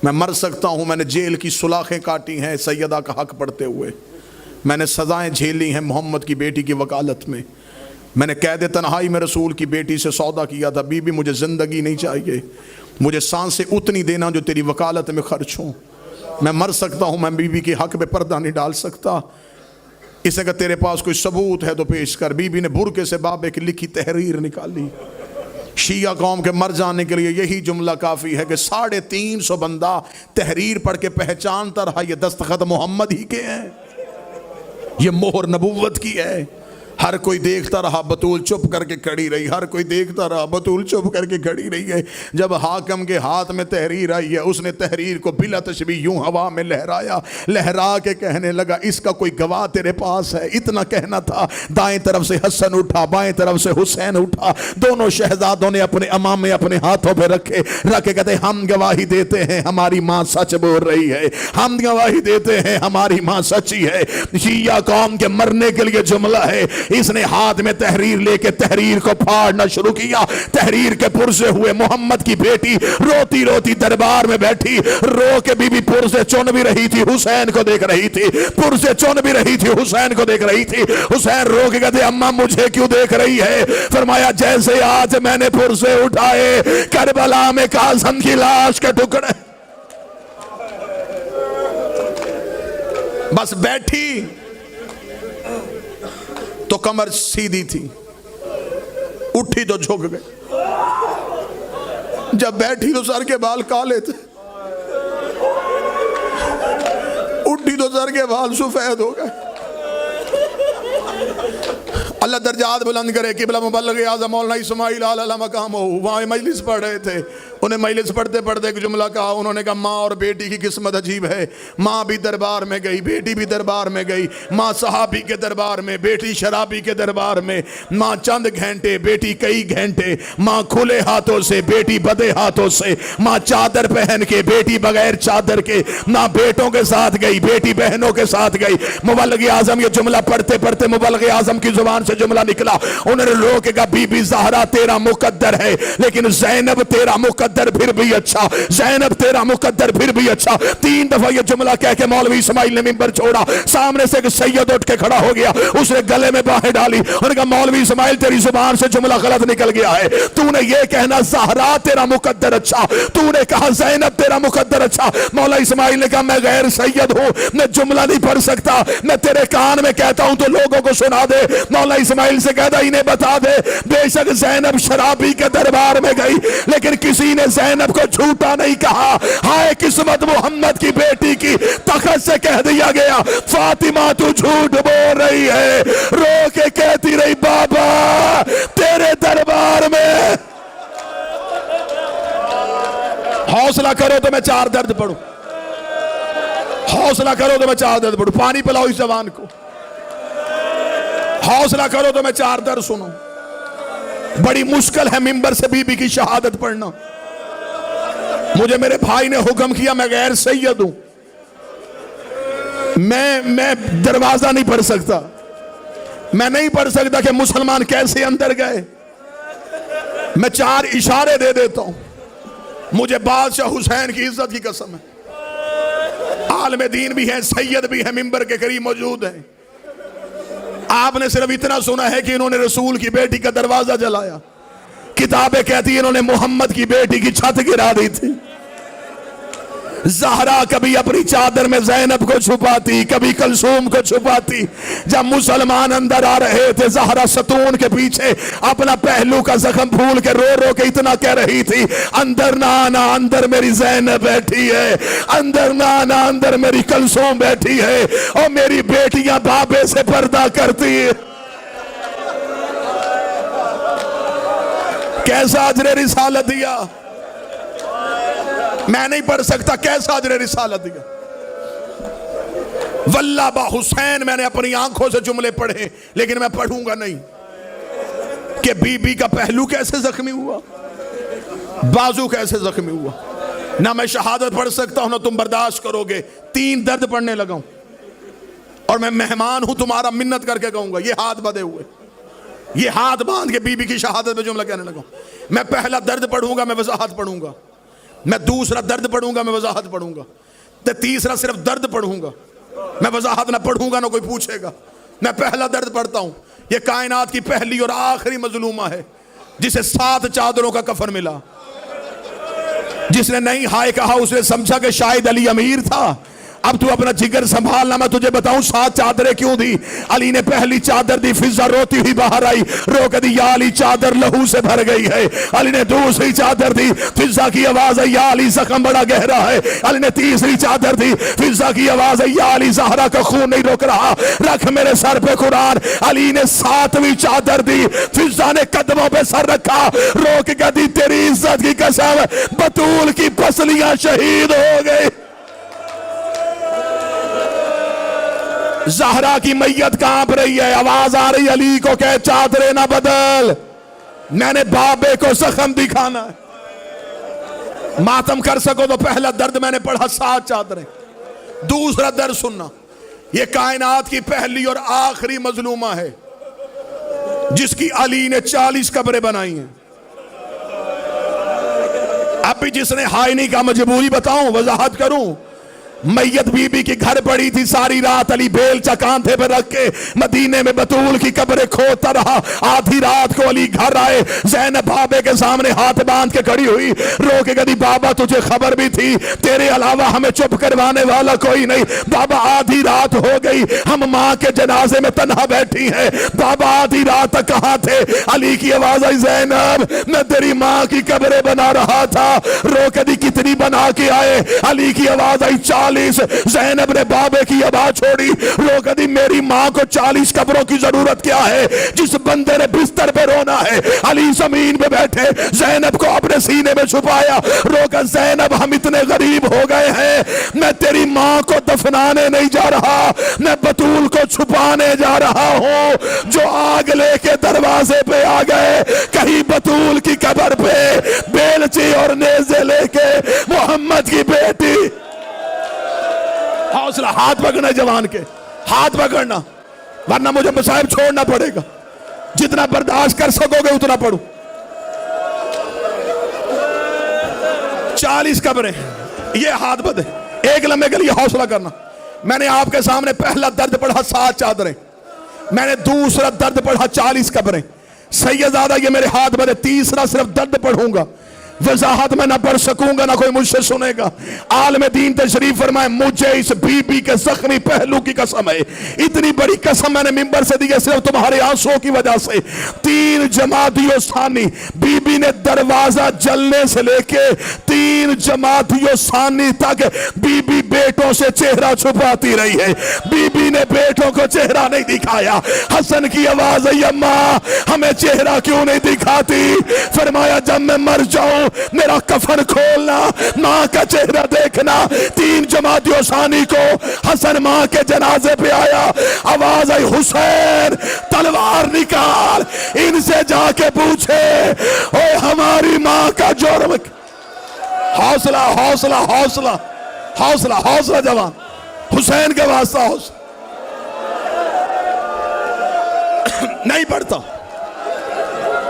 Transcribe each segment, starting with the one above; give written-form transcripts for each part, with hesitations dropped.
मैं मर सकता हूँ। मैंने जेल की सुलाखें काटी हैं सैयदा का हक पढ़ते हुए। मैंने सज़ाएं झेली हैं मोहम्मद की बेटी की वकालत में। मैंने कैद तन्हाई में रसूल की बेटी से सौदा किया था, बीबी मुझे ज़िंदगी नहीं चाहिए, मुझे सांसें उतनी देना जो तेरी वकालत में खर्च हों। मैं मर सकता हूँ, मैं बीबी के हक में पर्दा नहीं डाल सकता। इसे अगर तेरे पास कोई सबूत है तो पेश कर। बीबी ने बुरके से बाबे की लिखी तहरीर निकाली। शिया कौम के मर जाने के लिए यही जुमला काफ़ी है कि 350 बंदा तहरीर पढ़ के पहचानता रहा ये दस्तखत मोहम्मद ही के हैं, ये मोहर नबुव्वत की है। हर कोई देखता रहा, बतूल चुप करके खड़ी रही। हर कोई देखता रहा, बतूल चुप करके खड़ी रही है। जब हाकिम के हाथ में तहरीर आई है, उसने तहरीर को बिला तशबीह यूं हवा में लहराया, लहरा के कहने लगा इसका कोई गवाह तेरे पास है? इतना कहना था, दाएं तरफ से हसन उठा, बाएं तरफ से हुसैन उठा। दोनों शहजादों ने अपने अमामे अपने हाथों पे रखे कहते हम गवाही देते हैं हमारी माँ सच बोल रही है, हम गवाही देते हैं हमारी माँ सच्ची है। शिया कौम के मरने के लिए जुमला है। इसने हाथ में तहरीर लेके तहरीर को फाड़ना शुरू किया। तहरीर के पुरसे हुए मोहम्मद की बेटी रोती रोती दरबार में बैठी। रो के बीबी पुरसे चुन भी रही थी, हुसैन को देख रही थी। पुरसे चुन भी रही थी, हुसैन को देख रही थी। हुसैन रो के कहते अम्मा मुझे क्यों देख रही है? फरमाया जैसे आज मैंने पुरसे उठाए करबला में कासिम की लाश के टुकड़े। बस बैठी तो कमर सीधी थी, उठी तो झुक गए। जब बैठी तो सर के बाल काले थे, उठी तो सर के बाल सफेद हो गए। अल्लाह दर्जात बुलंद करे। किबला मुबल्लिग आज़म मौलाना इस्माइल आला मकाम हो, वहाँ मजलिस पढ़ रहे थे। उन्हें मजलिस पढ़ते पढ़ते एक जुमला कहा। उन्होंने कहा माँ और बेटी की किस्मत अजीब है। माँ भी दरबार में गई, बेटी भी दरबार में गई। माँ सहाबी के दरबार में, बेटी शराबी के दरबार में। माँ चंद घंटे, बेटी कई घंटे। माँ खुले हाथों से, बेटी बदे हाथों से। माँ चादर पहन के, बेटी बगैर चादर के। माँ बेटों के साथ गई, बेटी बहनों के साथ गई। मुबल्लिग आज़म ये जुमला पढ़ते पढ़ते मुबल्लिग आज़म की जुबान से जुमला निकला। उन्होंने लोगों के कहा बीबी ज़हरा तेरा मुकद्दर है, लेकिन ज़ैनब तेरा मुकद्दर फिर भी अच्छा, ज़ैनब तेरा मुकद्दर फिर भी अच्छा। 3 दफा ये जुमला कह के मौलवी इस्माइल ने मिंबर छोड़ा। सामने से एक सैयद उठ के खड़ा हो गया, उसने गले में बाहें डाली। उन्होंने कहा मौलवी इस्माइल तेरी जुबान से जुमला गलत निकल गया है। तूने ये कहना ज़हरा तेरा मुकद्दर अच्छा, तूने कहा ज़ैनब तेरा मुकद्दर अच्छा। मौला इस्माइल ने कहा मैं गैर सैयद हूं, मैं जुमला नहीं पढ़ सकता। मैं तेरे कान में कहता हूं तो लोगों को सुना दे। मौला इस्माइल से कहता इन्हें बता दे बेशक ज़ैनब शराबी के दरबार में गई, लेकिन किसी ने ज़ैनब को झूठा नहीं कहा। हाय किस्मत मोहम्मद की बेटी की, तखत से कह दिया गया फातिमा तू झूठ बोल रही है। रो के कहती रही बाबा तेरे दरबार में। हौसला करो तो मैं 4 दर्द पढ़ूं, हौसला करो तो मैं 4 दर्द पढ़ूं। पानी पिलाओ इस जवान को। हौसला करो तो मैं 4 दर्द सुनूं। बड़ी मुश्किल है मिंबर से बीबी की शहादत पढ़ना। मुझे मेरे भाई ने हुक्म किया, मैं गैर सैयद हूं, मैं दरवाजा नहीं पढ़ सकता। मैं नहीं पढ़ सकता कि मुसलमान कैसे अंदर गए। मैं 4 इशारे दे देता हूं। मुझे बादशाह हुसैन की इज्जत की कसम है, आलम दीन भी है, सैयद भी है, मिंबर के करीब मौजूद है। आपने सिर्फ इतना सुना है कि इन्होंने रसूल की बेटी का दरवाजा जलाया। किताबें कहती है इन्होंने मोहम्मद की बेटी की छत गिरा दी थी। ज़हरा कभी अपनी चादर में ज़ैनब को छुपाती, कभी कलसूम को छुपाती। जब मुसलमान अंदर आ रहे थे, ज़हरा सतून के पीछे अपना पहलू का जख्म भूल के रो रो के इतना कह रही थी अंदर ना आना, अंदर मेरी ज़ैनब बैठी है। अंदर ना आना, अंदर मेरी कलसूम बैठी है। और मेरी बेटियां बाबे से पर्दा करती है। कैसा अजरे रिसालत दिया। मैं नहीं पढ़ सकता, कैसा अजरे रिसालत दिया। वल्लाह बा हुसैन मैंने अपनी आंखों से जुमले पढ़े, लेकिन मैं पढ़ूंगा नहीं कि बीबी का पहलू कैसे जख्मी हुआ, बाजू कैसे जख्मी हुआ। ना मैं शहादत पढ़ सकता हूं, ना तुम बर्दाश्त करोगे। 3 दर्द पढ़ने लगा हूं और मैं मेहमान हूं तुम्हारा, मिन्नत करके कहूंगा ये हाथ बंधे हुए, ये हाथ बांध के बीबी की शहादत में जुमला कहने लगा। मैं पहला दर्द पढ़ूंगा, मैं वजाहत पढ़ूंगा। मैं दूसरा दर्द पढ़ूंगा, मैं वजाहत पढ़ूंगा, तो तीसरा सिर्फ दर्द पढ़ूंगा, मैं वजाहत ना पढ़ूंगा, ना कोई पूछेगा। मैं पहला दर्द पढ़ता हूं। ये कायनात की पहली और आखिरी मजलूमा है जिसे 7 चादरों का कफन मिला। जिसने नहीं हाय कहा उसने समझा कि शायद अली अमीर था। अब तू अपना जिगर संभालना, मैं तुझे बताऊं 7 चादरें क्यों दी। अली ने पहली चादर दी, फिजा रोती हुई बाहर आई, रो के दी, या अली चादर लहू से भर गई है। अली ने दूसरी चादर दी, फिजा की आवाज है, या अली जख्म बड़ा गहरा है। अली ने तीसरी चादर दी, फिजा की आवाज है, या अली ज़हरा का खून नहीं रोक रहा, रख मेरे सर पे कुरान। अली ने 7वीं चादर दी, फिजा ने कदमों पे सर रखा, रोक के दी, तेरी इज्जत की कसम बतूल की पसलियां शहीद हो गई। ज़हरा की मैयत कांप रही है, आवाज आ रही, अली को कह चादरें ना बदल, मैंने बाबे को जख्म दिखाना है। मातम कर सको तो पहला दर्द मैंने पढ़ा 7 चादरें। दूसरा दर्द सुनना, यह कायनात की पहली और आखिरी मजलूमा है जिसकी अली ने 40 कब्रें बनाई हैं। अब भी जिसने हाय नहीं कहा, मजबूरी बताऊं, वजाहत करूं। मैयत बीबी की घर पड़ी थी, सारी रात अली बेलचा कांधे पे रख के मदीने में बतूल की कब्रें खोदता रहा। आधी रात को अली घर आए, ज़ैनब बाबे के सामने हाथ बांध के खड़ी हुई, रो के कही, बाबा तुझे खबर भी थी, तेरे अलावा हमें चुप करवाने वाला कोई नहीं। बाबा आधी रात हो गई, हम माँ के जनाजे में तन्हा बैठी हैं, बाबा आधी रात तक कहाँ थे। अली की आवाज आई, ज़ैनब मैं तेरी माँ की कब्रें बना रहा था। रो के दी, कितनी बना के आए। अली की आवाज आई, 40। ज़ैनब ने बाबे की आवाज छोड़ी, रो के दी, मेरी मां को 40 कब्रों की जरूरत क्या है। जिस बंदे ने बिस्तर पे रोना है, अली जमीन पे बैठे, ज़ैनब को अपने सीने में छुपाया, रो के, ज़ैनब हम इतने गरीब हो गए हैं, मैं तेरी मां को दफनाने नहीं जा रहा, मैं बतूल को छुपाने जा रहा हूं। जो आग लेके दरवाजे पे आ गए, कहीं बतूल की कब्र पे बेलची और नेज़े लेके मोहम्मद की बेटी। हौसला, हाथ पकड़ना जवान के, हाथ पकड़ना, वरना मुझे मसाइब छोड़ना पड़ेगा। जितना बर्दाश्त कर सकोगे उतना पढ़ो। 40 कब्रें, ये हाथ बदे, एक लम्हे के लिए हौसला करना। मैंने आपके सामने पहला दर्द पढ़ा 7 चादरें, मैंने दूसरा दर्द पढ़ा 40 कब्रें। सैयदादा ये मेरे हाथ बदे, तीसरा सिर्फ दर्द पढ़ूंगा, वजाहत में ना पढ़ सकूंगा, ना कोई मुझसे सुनेगा। आलम दीन तशरीफ फरमाए, मुझे इस बीबी के जख्मी पहलू की कसम है, इतनी बड़ी कसम मैंने मिंबर से दी है सिर्फ तुम्हारे आंसुओं की वजह से। 3 जमातियों सानी, बीबी ने दरवाजा जलने से लेके 3 जमातियों सानी तक बीबी बेटों से चेहरा छुपाती रही है। बीबी ने बेटों को चेहरा नहीं दिखाया। हसन की आवाज है, अम्मा हमें चेहरा क्यों नहीं दिखाती। फरमाया, जब मैं मर जाऊं मेरा कफन खोलना, मां का चेहरा देखना। 3 जमातियों सानी को हसन मां के जनाजे पे आया, आवाज आई, हुसैन तलवार निकाल, इनसे जाके पूछे ओए हमारी मां का जुर्म। हौसला हौसला हौसला हौसला हौसला जवान, हुसैन के वास्ता हौसला। नहीं पढ़ता,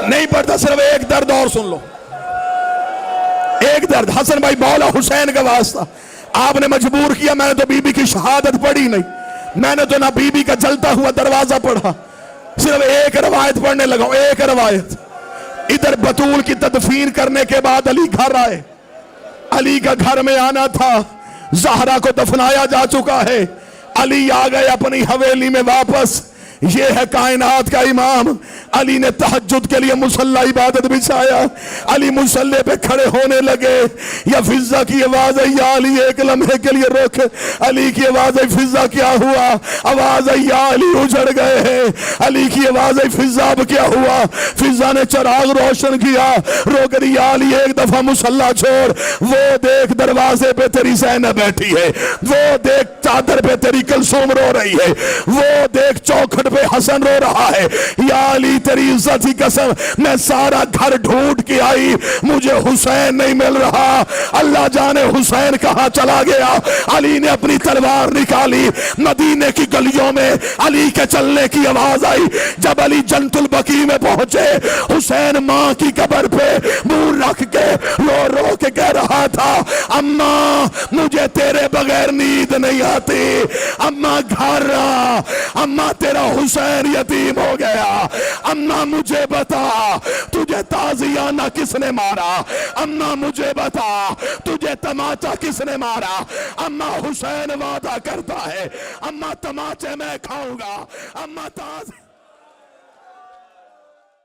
नहीं पढ़ता, सिर्फ एक दर्द और सुन लो, एक दर्द। हसन भाई बोला, हुसैन का वास्ता आपने मजबूर किया। मैंने तो बीबी की शहादत पढ़ी नहीं, मैंने तो ना बीबी का जलता हुआ दरवाजा पढ़ा, सिर्फ एक रवायत पढ़ने लगा, एक रवायत। इधर बतूल की तदफीन करने के बाद अली घर आए, अली का घर में आना था, ज़हरा को दफनाया जा चुका है, अली आ गए अपनी हवेली में वापस। ये है कायनात का इमाम। अली ने तहज्जुद के लिए मुसल्ला इबादत बिछाया, अली मुसल्ले पे खड़े होने लगे। या फिजा की आवाज है, या अली एक लम्हे के लिए रुक। अली की आवाज है, फिजा क्या हुआ। आवाज है, या अली उजड़ गए हैं। अली की आवाज है, फिजा अब क्या हुआ। फिजा ने चिराग रोशन किया, रोक दिया, अली एक दफा मुसल्ला छोड़, वो देख दरवाजे पे तेरी ज़ैनब बैठी है, वो देख चादर पे तेरी कुलसूम रो रही है, वो देख चौखट पे हसन रो रहा है, या अली तेरी इज्जत की कसम मैं सारा घर ढूंढ के आई, मुझे हुसैन नहीं मिल रहा, अल्लाह जाने हुसैन कहां चला गया। अली ने अपनी तलवार निकाली, मदीने की गलियों में अली के चलने की आवाज आई। जब अली जन्नतुल बकी में पहुंचे, हुसैन मां की कब्र पे मुंह रख के रो रो के कह रहा था, अम्मा मुझे तेरे बगैर नींद नहीं आती, अम्मा घर आ, अम्मा तेरा हुसैन यतीम हो गया, अम्मा मुझे बता तुझे ताजियाना किसने मारा, अम्मा मुझे बता तुझे तमाचा किसने मारा। अम्मा हुसैन वादा करता है, अम्मा तमाचे मैं खाऊंगा, अम्मा ताज